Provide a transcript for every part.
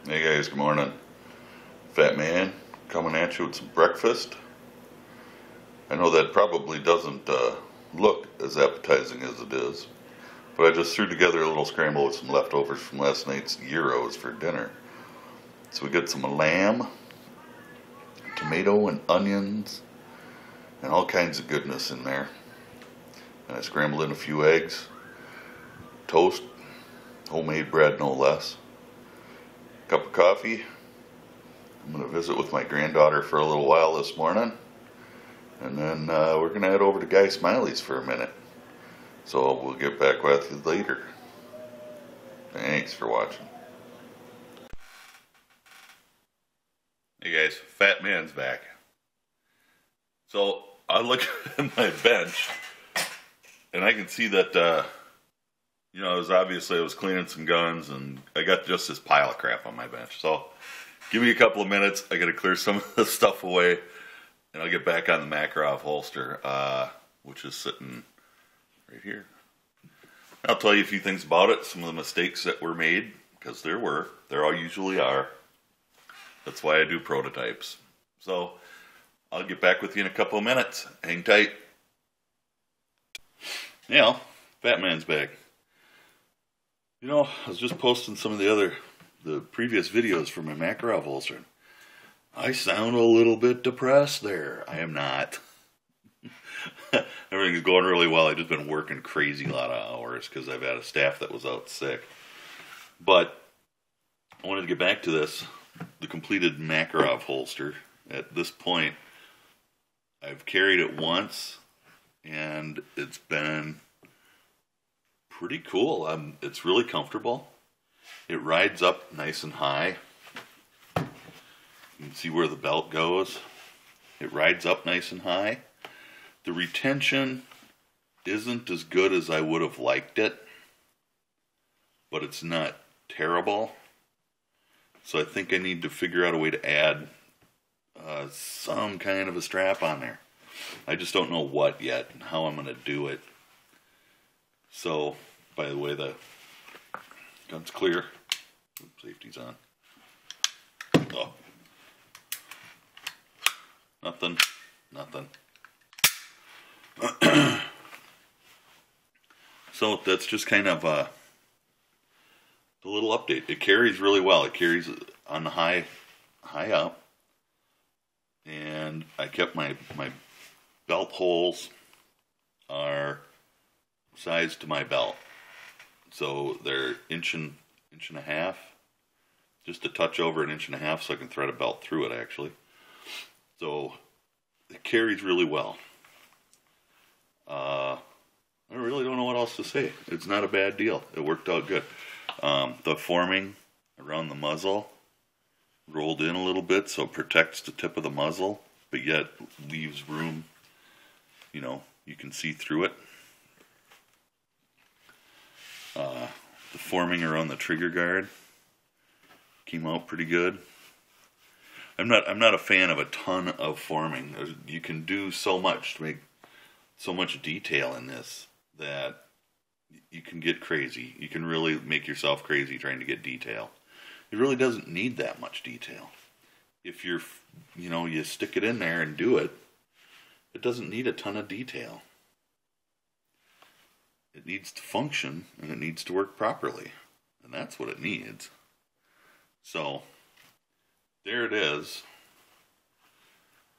Hey guys, good morning. Fat Man coming at you with some breakfast. I know that probably doesn't look as appetizing as it is, but I just threw together a little scramble with some leftovers from last night's gyros for dinner. So we got some lamb, tomato and onions, and all kinds of goodness in there. And I scrambled in a few eggs, toast, homemade bread no less, cup of coffee. I'm going to visit with my granddaughter for a little while this morning, and then we're going to head over to Guy Smiley's for a minute. So we'll get back with you later. Thanks for watching. Hey guys, Fat Man's back. So I look at my bench, and I can see that, I was cleaning some guns, and I got just this pile of crap on my bench. So give me a couple of minutes. I got to clear some of the stuff away, and I'll get back on the Makarov holster, which is sitting right here. I'll tell you a few things about it, some of the mistakes that were made, because there all usually are. That's why I do prototypes. So I'll get back with you in a couple of minutes. Hang tight. Yeah, Fat Man's back. I was just posting some of the previous videos for my Makarov holster. I sound a little bit depressed there. I am not. Everything's going really well. I've just been working crazy a lot of hours because I've had a staff that was out sick. But I wanted to get back to this, the completed Makarov holster. At this point, I've carried it once, and it's been pretty cool. It's really comfortable. It rides up nice and high. You can see where the belt goes. It rides up nice and high. The retention isn't as good as I would have liked it, but it's not terrible. So I think I need to figure out a way to add some kind of a strap on there. I just don't know what yet and how I'm going to do it. So, by the way, the gun's clear. Oops, safety's on. Oh. Nothing. So that's just kind of a little update. It carries really well. It carries on the high up. And I kept my belt holes are sized to my belt. So they're inch and a half. Just a touch over an inch and a half so I can thread a belt through it actually. So it carries really well. I really don't know what else to say. It's not a bad deal. It worked out good. The forming around the muzzle rolled in a little bit so it protects the tip of the muzzle, but yet leaves room, you can see through it. The forming around the trigger guard came out pretty good. I'm not a fan of a ton of forming. You can do so much to make so much detail in this that you can get crazy. You can really make yourself crazy trying to get detail. It really doesn't need that much detail. If you stick it in there and do it, it doesn't need a ton of detail. It needs to function and it needs to work properly. And that's what it needs. So, there it is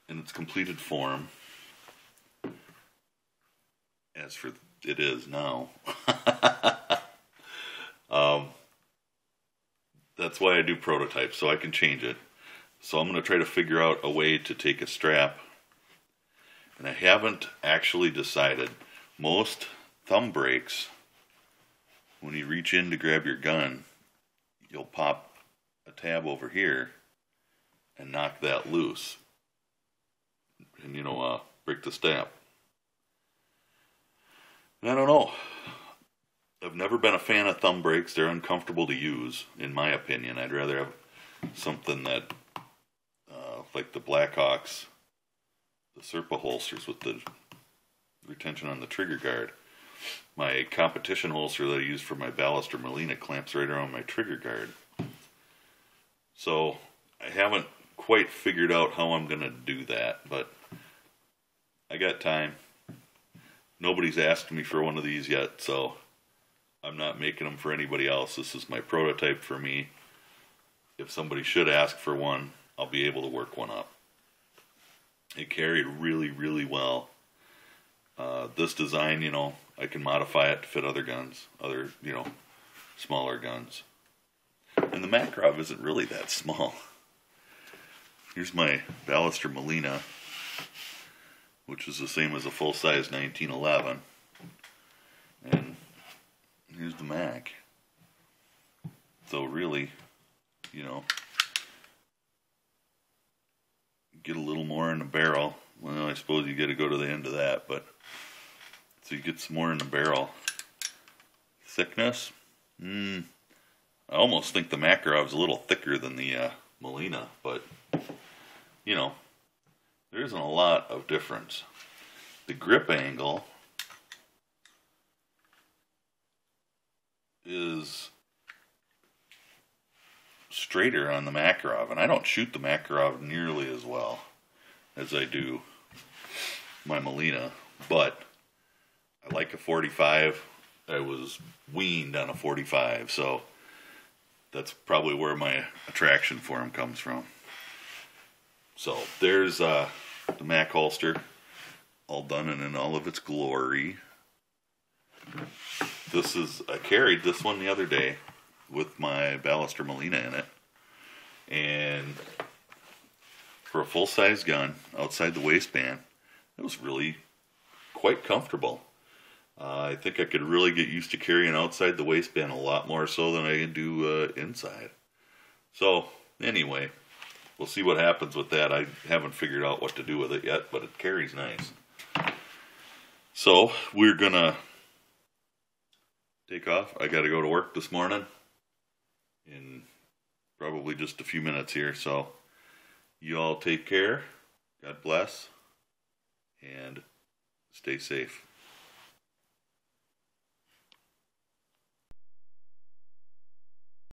in its completed form. As for it is now. That's why I do prototypes, so I can change it. So I'm going to try to figure out a way to take a strap. And I haven't actually decided. Most thumb brakes, when you reach in to grab your gun, you'll pop a tab over here and knock that loose. And break the stab. And I don't know. I've never been a fan of thumb brakes. They're uncomfortable to use, in my opinion. I'd rather have something that, like the Blackhawks, the Serpa holsters with the retention on the trigger guard. My competition holster that I use for my Ballester Molina clamps right around my trigger guard. So I haven't quite figured out how I'm going to do that, but I got time. Nobody's asked me for one of these yet, so I'm not making them for anybody else. This is my prototype for me. If somebody should ask for one, I'll be able to work one up. It carried really, really well. This design, you know, I can modify it to fit other guns, other, you know, smaller guns. And the Makarov isn't really that small. Here's my Ballester Molina, which is the same as a full-size 1911. And here's the Mac. So really, you know, get a little more in the barrel. Well, I suppose you got to go to the end of that, but so you get some more in the barrel. Thickness, I almost think the Makarov's a little thicker than the Molina, but you know, there isn't a lot of difference. The grip angle is straighter on the Makarov, and I don't shoot the Makarov nearly as well as I do my Molina, but I like a 45. I was weaned on a 45, so that's probably where my attraction for him comes from. So there's the Mac holster, all done and in all of its glory. I carried this one the other day with my Ballester Molina in it, and for a full-size gun outside the waistband, it was really quite comfortable. I think I could really get used to carrying outside the waistband a lot more so than I can do inside. So anyway, we'll see what happens with that. I haven't figured out what to do with it yet, but it carries nice. So we're gonna take off. I gotta go to work this morning in probably just a few minutes here. So you all take care. God bless. And stay safe.